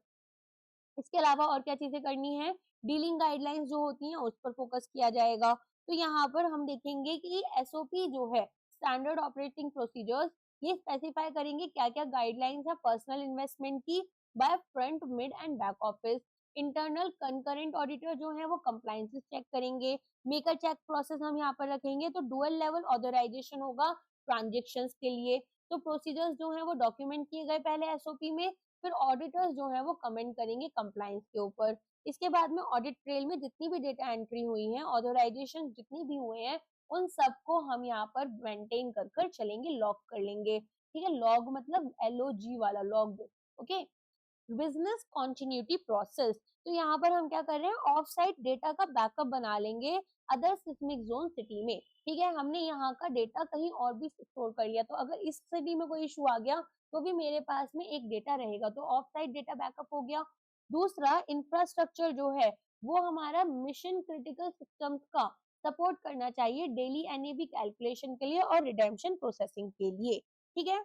इसके अलावा और क्या चीजें करनी है, डीलिंग गाइडलाइंस जो होती हैं उस पर फोकस किया जाएगा। तो यहाँ पर हम देखेंगे कि एसओपी जो है, स्टैंडर्ड ऑपरेटिंग प्रोसीजर्स, ये स्पेसिफाई करेंगे क्या क्या गाइडलाइंस है पर्सनल इन्वेस्टमेंट की by front, mid and back office. Internal concurrent auditor जो है वो कंप्लायंसेस चेक करेंगे। मेकर चेक प्रोसेस हम यहाँ पर रखेंगे। तो डुअल लेवल ऑथराइजेशन होगा ट्रांजेक्शंस के लिए। तो प्रोसीजर्स जो है वो डॉक्यूमेंट किए गए पहले एसओपी में, फिर ऑडिटर्स जो है वो कमेंट करेंगे कंप्लायंस के ऊपर। इसके बाद में ऑडिट ट्रेल में जितनी भी डेटा एंट्री हुई है, ऑथराइजेशन जितनी भी हुए हैं, उन सबको हम यहाँ पर मेंटेन कर कर चलेंगे, लॉग कर लेंगे। ठीक है, लॉग मतलब LOG वाला log. Okay, business continuity process. तो यहाँ पर हम क्या कर रहे हैं, ऑफ साइट डेटा का बैकअप बना लेंगे अदर सिस्मिक जोन सिटी में। ठीक है, हमने यहाँ का डेटा कहीं और भी स्टोर कर लिया, तो अगर इस सिटी में कोई इशू आ गया तो भी मेरे पास में एक डेटा रहेगा। तो ऑफ साइट डेटा बैकअप हो गया। दूसरा, इंफ्रास्ट्रक्चर जो है वो हमारा मिशन क्रिटिकल सिस्टम्स का सपोर्ट करना चाहिए डेली एनएबी कैलकुलेशन के लिए और रिडेम्पशन प्रोसेसिंग के लिए। ठीक है,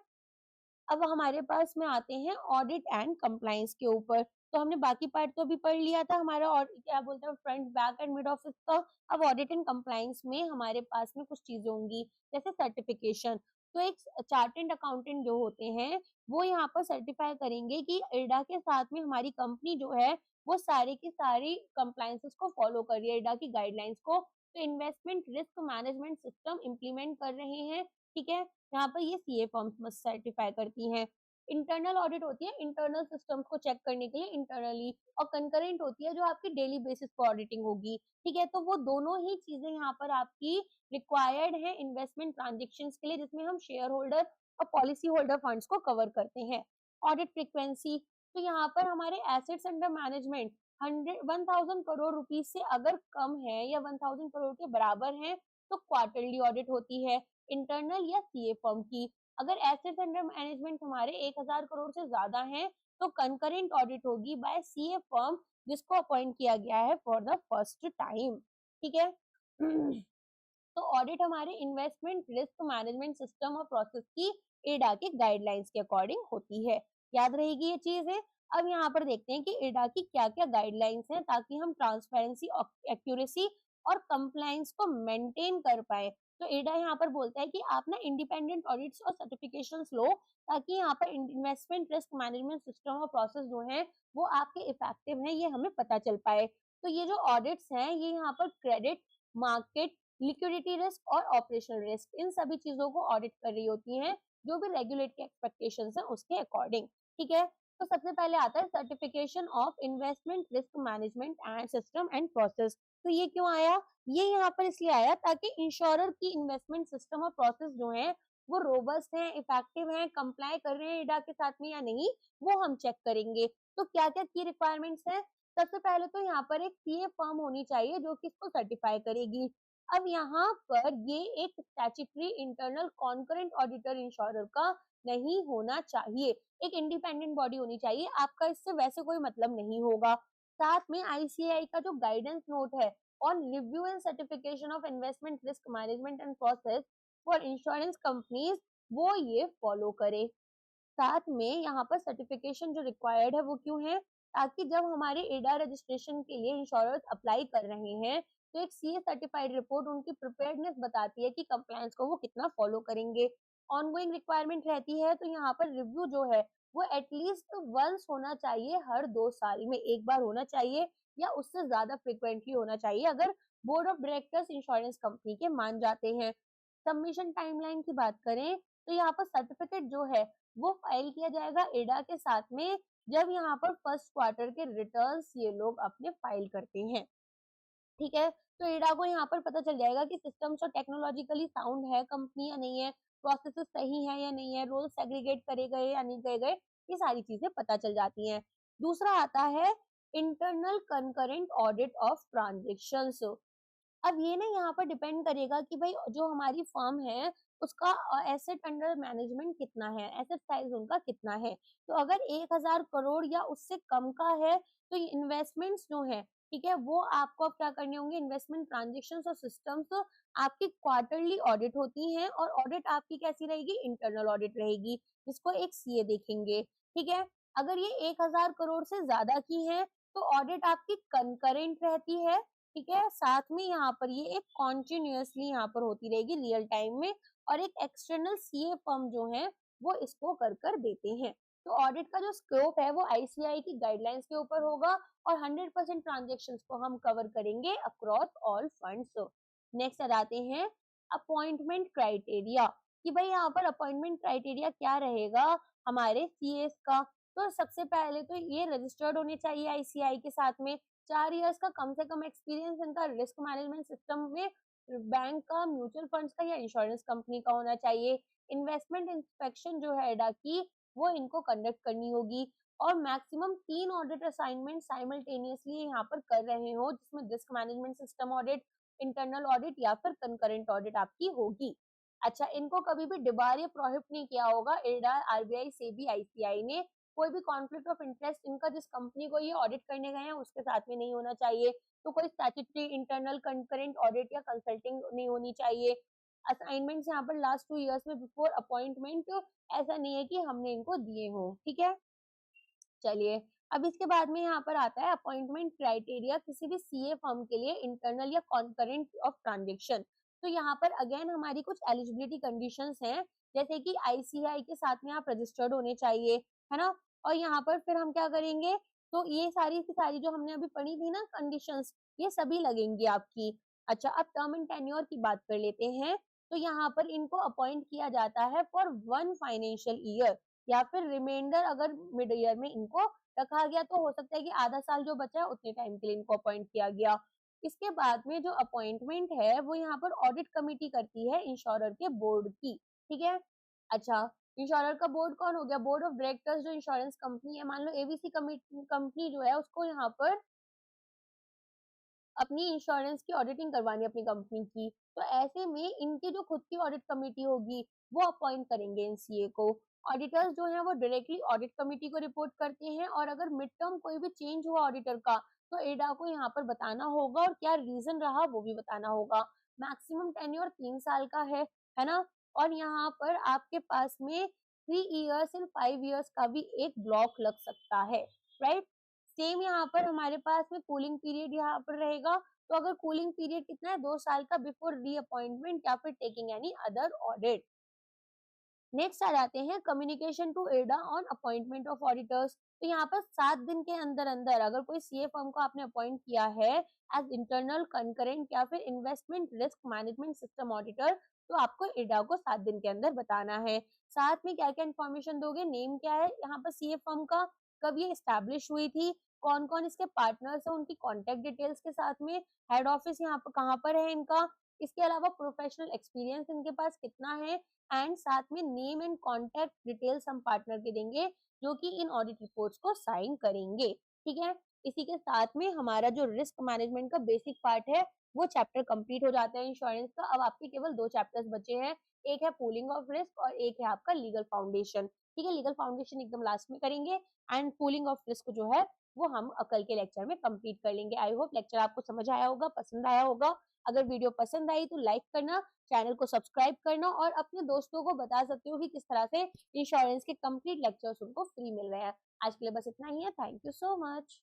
अब हमारे पास में आते हैं ऑडिट एंड कंप्लायंस के ऊपर। तो हमने बाकी पार्ट तो अभी पढ़ लिया था हमारा, और क्या बोलते हैं, front, back and mid office का। अब ऑडिट एंड कंप्लायंस में हमारे पास में कुछ चीजें होंगी, जैसे सर्टिफिकेशन। तो एक चार्टेड अकाउंटेंट जो होते हैं वो यहाँ पर सर्टिफाई करेंगे कि इरडा के साथ में हमारी कंपनी जो है वो सारी की सारी कंप्लायंसेस को फॉलो कर रही है, इरडा की गाइडलाइंस को। तो investment risk management system implement कर रहे हैं। ठीक है, यहाँ पर ये सीए फर्म्स मस्ट सर्टिफाई करती हैं। इंटरनल ऑडिट होती है इंटरनल सिस्टम्स को चेक करने के लिए इंटरनली, और कंकरेंट होती है जो आपकी डेली बेसिस पर ऑडिटिंग होगी। ठीक है, तो वो दोनों ही चीजें यहाँ पर आपकी रिक्वायर्ड है इन्वेस्टमेंट ट्रांजेक्शन के लिए, जिसमें हम शेयर होल्डर और पॉलिसी होल्डर फंड्स को कवर करते हैं। ऑडिट फ्रिक्वेंसी, तो यहाँ पर हमारे assets under management 1000 crore rupees से अगर कम है या 1000 करोड़ के बराबर है तो क्वार्टरली ऑडिट होती है इंटरनल या सीए फर्म की। अगर एसेट्स अंडर मैनेजमेंट हमारे 1000 करोड़ से ज्यादा हैं तो कंकरेंट ऑडिट होगी बाय सीए फर्म, जिसको अपॉइंट किया गया है फॉर द फर्स्ट टाइम। ठीक है, तो ऑडिट हमारे इन्वेस्टमेंट रिस्क मैनेजमेंट सिस्टम और प्रोसेस की एडा के गाइडलाइंस के अकॉर्डिंग होती है। याद रहेगी ये चीज है। अब यहाँ पर देखते हैं कि एडा की क्या क्या गाइडलाइंस हैं ताकि हम ट्रांसपेरेंसी, एक्यूरेसी और कंप्लायंस को मेंटेन कर पाए। तो एडा यहाँ पर बोलता है कि आप ना इंडिपेंडेंट ऑडिट्स और सर्टिफिकेशंस लो, ताकि यहाँ पर इन्वेस्टमेंट रिस्क मैनेजमेंट सिस्टम और प्रोसेस जो है वो आपके इफेक्टिव है, ये हमें पता चल पाए। तो ये जो ऑडिट्स हैं ये यहाँ पर क्रेडिट, मार्केट, लिक्विडिटी रिस्क और ऑपरेशनल रिस्क, इन सभी चीजों को ऑडिट कर रही होती हैं, जो भी रेगुलेट के एक्सपेक्टेशंस हैं उसके अकॉर्डिंग। ठीक है, तो सबसे पहले आता है certification of investment risk management and system and process. तो ये क्यों आया, ये यहाँ पर इसलिए आया ताकि इंश्योरर की इन्वेस्टमेंट सिस्टम और प्रोसेस जो है वो रोबस्ट है, इफेक्टिव है, कंप्लाई कर रहे हैं इडा के साथ में या नहीं, वो हम चेक करेंगे। तो क्या क्या की रिक्वायरमेंट्स है, सबसे पहले तो यहाँ पर एक सीए फर्म होनी चाहिए जो कि इसको सर्टिफाई करेगी। अब यहाँ पर ये एक statutory internal concurrent auditor insurer का नहीं होना चाहिए, एक इंडिपेंडेंट बॉडी होनी चाहिए, आपका इससे वैसे कोई मतलब नहीं होगा। साथ में आईसीआई का जो गाइडेंस नोट है on review and certification of investment risk management and process for insurance companies, वो ये फॉलो करे। साथ में यहाँ पर सर्टिफिकेशन जो रिक्वायर्ड है वो क्यों है, ताकि जब हमारे एडा रजिस्ट्रेशन के लिए इंश्योरर्स अप्लाई कर रहे हैं तो एक सीए सर्टिफाइड रिपोर्ट उनकी प्रिपेयर्डनेस बताती है कि कंप्लायंस को वो कितना फॉलो करेंगे। ऑनगोइंग रिक्वायरमेंट रहती है, तो यहाँ पर रिव्यू जो है वो एटलीस्ट वंस होना चाहिए, हर 2 साल में एक बार होना चाहिए, या उससे ज्यादा फ्रिक्वेंटली होना चाहिए अगर board of directors insurance company के मान जाते हैं। सबमिशन टाइमलाइन की बात करें तो यहाँ पर सर्टिफिकेट जो है वो फाइल किया जाएगा एडा के साथ में, जब यहाँ पर फर्स्ट क्वार्टर के रिटर्न्स ये लोग अपने फाइल करते हैं। ठीक है, तो एडा को यहाँ पर पता चल जाएगा कि सिस्टम्स और टेक्नोलॉजिकली साउंड है कंपनी या नहीं है, प्रोसेसेस सही है या नहीं है, रोल सेग्रीगेट करे गए या नहीं करे गए, ये सारी चीजें पता चल जाती हैं। दूसरा आता है internal concurrent audit of transactions. अब ये ना यहाँ पर डिपेंड करेगा कि भाई जो हमारी फर्म है उसका एसेट अंडर मैनेजमेंट कितना है, एसेट साइज उनका कितना है। तो अगर 1000 करोड़ या उससे कम का है तो इन्वेस्टमेंट्स जो है, ठीक है, वो आपको अब क्या करने होंगे, इन्वेस्टमेंट ट्रांजेक्शन्स और सिस्टम्स तो आपकी क्वार्टरली ऑडिट होती हैं, और ऑडिट आपकी कैसी रहेगी, इंटरनल ऑडिट रहेगी, जिसको एक सीए देखेंगे। ठीक है, अगर ये 1000 करोड़ से ज्यादा की है तो ऑडिट आपकी कंकरेंट रहती है। ठीक है, साथ में यहाँ पर ये एक कॉन्टिन्यूअसली यहाँ पर होती रहेगी रियल टाइम में, और एक एक्सटर्नल सीए फर्म जो है वो इसको कर देते हैं। तो ऑडिट का जो स्कोप है वो आईसीआई की गाइडलाइंस के ऊपर होगा, और 100% ट्रांजेक्शन्स को हम कवर करेंगे अक्रॉस ऑल फंड्स। नेक्स्ट आ जाते हैं अपॉइंटमेंट क्राइटेरिया, कि भाई यहाँ पर अपॉइंटमेंट क्राइटेरिया क्या रहेगा हमारे सीएस का। तो सबसे पहले तो ये रजिस्टर्ड होने चाहिए आईसीआई के साथ में, 4 इयर्स का कम से कम एक्सपीरियंस इनका रिस्क मैनेजमेंट सिस्टम में, बैंक का, म्यूचुअल फंड्स का या इंश्योरेंस कंपनी का होना चाहिए। इन्वेस्टमेंट इंस्पेक्शन जो है एडा की वो इनको कंडक्ट करनी होगी, और मैक्सिमम 3 ऑडिट असाइनमेंट साइमल्टेनियसली यहाँ पर कर रहे हो, जिसमें risk management system audit, internal audit या फिर कंकरेंट ऑडिट आपकी होगी। अच्छा, इनको कभी भी डिबार या प्रोहिबिट नहीं किया होगा इरडा, आरबीआई, सेबी, आईसीआई ने। कोई भी कॉन्फ्लिक्ट ऑफ इंटरेस्ट इनका जिस कंपनी को ये ऑडिट करने गए हैं उसके साथ में नहीं होना चाहिए। तो कोई स्टैट्यूटरी इंटरनल कंकरेंट ऑडिट या कंसल्टिंग नहीं होनी चाहिए। असाइनमेंट्स यहाँ पर लास्ट 2 इयर्स में बिफोर अपॉइंटमेंट ऐसा नहीं है कि हमने इनको दिए हो। ठीक है, चलिए अब इसके बाद में यहाँ पर आता है अपॉइंटमेंट क्राइटेरिया किसी भी सीए फर्म के लिए, इंटरनल या कॉन्करेंट ऑफ ट्रांजेक्शन। तो यहाँ पर अगेन हमारी कुछ एलिजिबिलिटी कंडीशंस हैं, जैसे कि आईसीआई के साथ में आप रजिस्टर्ड होने चाहिए, है ना। और यहाँ पर फिर हम क्या करेंगे, तो ये सारी की सारी जो हमने अभी पढ़ी थी ना कंडीशंस, ये सभी लगेंगी आपकी। अच्छा, अब टर्म एंड टेन्योर की बात कर लेते हैं। तो यहाँ पर इनको अपॉइंट किया जाता है फॉर 1 फाइनेंशियल ईयर, या फिर रिमाइंडर अगर मिड ईयर में इनको रखा गया तो हो सकता है कि आधा साल जो बचा है उतने टाइम के लिए इनको अपॉइंट किया गया। इसके बाद में जो अपॉइंटमेंट है वो यहाँ पर ऑडिट कमेटी करती है इंश्योरर के बोर्ड की। ठीक है, अच्छा, इंश्योरर का बोर्ड कौन हो गया, बोर्ड ऑफ डायरेक्टर्स जो इंश्योरेंस कंपनी है, मान लो एबीसी कंपनी जो है उसको यहाँ पर अपनी इंश्योरेंस की ऑडिटिंग करवानी अपनी कंपनी की, तो ऐसे में इनकी जो खुद की ऑडिट कमेटी होगी वो अपॉइंट करेंगे इन सीए को। ऑडिटर्स जो है वो डायरेक्टली ऑडिट कमेटी को रिपोर्ट करते हैं, और अगर मिड टर्म कोई भी चेंज हुआ ऑडिटर का तो एडा को यहाँ पर बताना होगा, और क्या रीजन रहा वो भी बताना होगा। मैक्सिमम टेन्योर 3 साल का है ना। और यहाँ पर आपके पास में 3 इयर्स एंड 5 इयर्स का भी एक ब्लॉक लग सकता है, राइट। सेम यहाँ पर हमारे पास में कूलिंग पीरियड यहाँ पर रहेगा। तो अगर कूलिंग पीरियड कितना है, 2 साल का बिफोर रीअपॉइंटमेंट या फिर taking any other audit. Next आ जाते हैं communication to ada on appointment of auditors. तो यहाँ पर 7 दिन के अंदर अंदर अगर कोई सीए फर्म को आपने अपॉइंट किया है एज इंटरनल कंकरेंट या फिर investment risk management system auditor, तो आपको एडा को 7 दिन के अंदर बताना है। साथ में क्या क्या इन्फॉर्मेशन दोगे, नेम क्या है यहाँ पर सीए फर्म का, कब ये स्टैब्लिश हुई थी, कौन कौन इसके पार्टनर्स है, उनकी कॉन्टेक्ट डिटेल्स के साथ में, हेड ऑफिस यहाँ पर कहाँ पर है इनका, इसके अलावा प्रोफेशनल एक्सपीरियंस इनके पास कितना है, एंड साथ में नेम एंड कॉन्टेक्ट डिटेल्स हम पार्टनर के देंगे जो कि इन ऑडिट रिपोर्ट्स को साइन करेंगे। ठीक है, इसी के साथ में हमारा जो रिस्क मैनेजमेंट का बेसिक पार्ट है वो चैप्टर कंप्लीट हो जाता है इंश्योरेंस का। अब आपके केवल 2 चैप्टर्स बचे हैं, एक है पूलिंग ऑफ रिस्क और एक है आपका लीगल फाउंडेशन। ठीक है, लीगल फाउंडेशन एकदम लास्ट में करेंगे, एंड पूलिंग ऑफ रिस्क जो है वो हम कल के लेक्चर में कंप्लीट कर लेंगे। आई होप लेक्चर आपको समझ आया होगा, पसंद आया होगा। अगर वीडियो पसंद आई तो लाइक करना, चैनल को सब्सक्राइब करना, और अपने दोस्तों को बता सकते हो कि किस तरह से इंश्योरेंस के कंप्लीट लेक्चर्स उनको फ्री मिल रहे हैं। आज के लिए बस इतना ही है। Thank you so much.